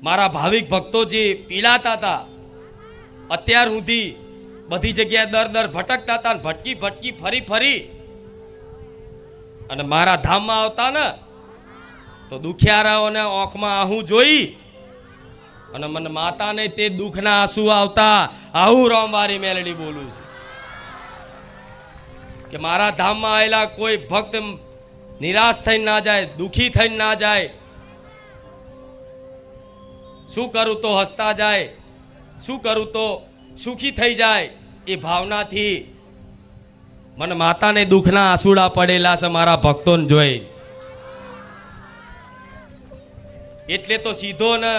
મારા ભાવિક ભક્તો જે પીડાતા હતા, અત્યાર સુધી બધી જગ્યાએ દર ભટકતા હતા, ભટકી ભટકી ફરી ફરી અને મારા ધામમાં આવતા ને તો દુખિયારાઓને આંખમાં આહું જોઈ અને મને માતાને તે દુઃખના આંસુ આવતા. આવું રામવારી મેલડી બોલું છું કે મારા ધામમાં આવેલા કોઈ ભક્ત નિરાશ થઈને ના જાય, દુખી થઈને ના જાય. શું કરું તો હસતા જાય, શું કરું તો સુખી થઈ જાય, એ ભાવનાથી મને માતાને દુઃખના આંસુડા પડેલા છે મારા ભક્તોને જોઈ. એટલે તો સીધો ને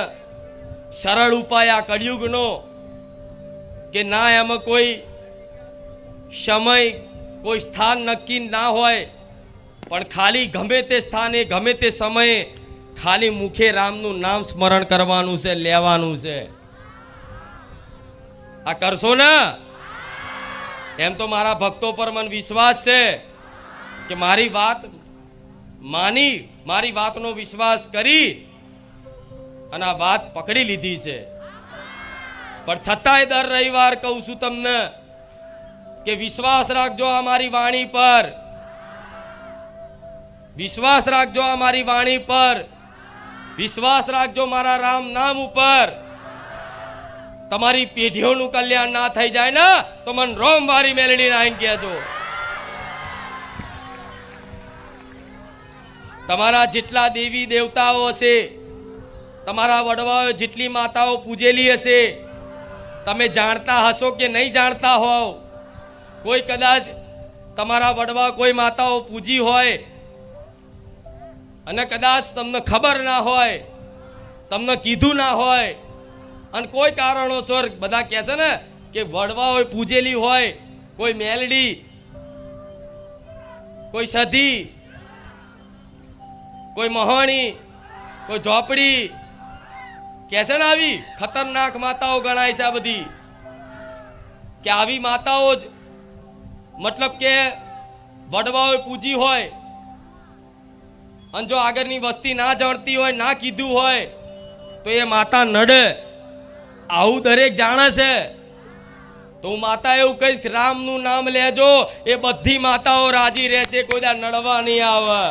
સરળ ઉપાય આ કળિયુગનો કે ના એમાં કોઈ સમય કોઈ સ્થાન નક્કી ના હોય, પણ ખાલી ગમે તે સ્થાને ગમે તે સમયે ખાલી મુખે રામનું નામ સ્મરણ કરવાનું છે, લેવાનું છે. આ કરશો ને? એમ તો મારા ભક્તો પર મને વિશ્વાસ છે કે મારી વાત માની, મારી વાતનો વિશ્વાસ કરી અને આ વાત પકડી લીધી છે. પણ છતાંય દર રવિવાર કહું છું તમને કે વિશ્વાસ રાખજો આ મારી વાણી પર, વિશ્વાસ રાખજો આ મારી વાણી પર, વિશ્વાસ રાખજો મારા રામ નામ ઉપર. તમારી પેઢીઓનું કલ્યાણ ના થઈ જાય ને તો મને રામવારી મેલડીને આવીને કહેજો. તમારા જેટલા દેવી દેવતાઓ હશે, તમારા વડવાઓ જેટલી માતાઓ પૂજેલી હશે, તમે જાણતા હશો કે નહીં જાણતા હોવ, કોઈ કદાચ તમારા વડવા કોઈ માતાઓ પૂજી હોય અને કદાચ તમને ખબર ના હોય, તમને કીધું ના હોય, અને કોઈ કારણોસર બધા કહે છે ને કે વડવાઓ પૂજેલી હોય, કોઈ મેલડી, કોઈ સધી, કોઈ મહાણી, કોઈ ઝોપડી, કહે છે ને આવી ખતરનાક માતાઓ ગણાય છે આ બધી, કે આવી માતાઓ જ મતલબ કે વડવાઓ પૂજી હોય અને જો આગળની વસ્તી ના જાણતી હોય, ના કીધું હોય તો એ માતા નડે. આવું દરેક જાણે છે. તો હું માતા એવું કહીશ કે રામનું નામ લેજો, એ બધી માતાઓ રાજી રહેશે, કોઈ દા નડવા નહીં આવે.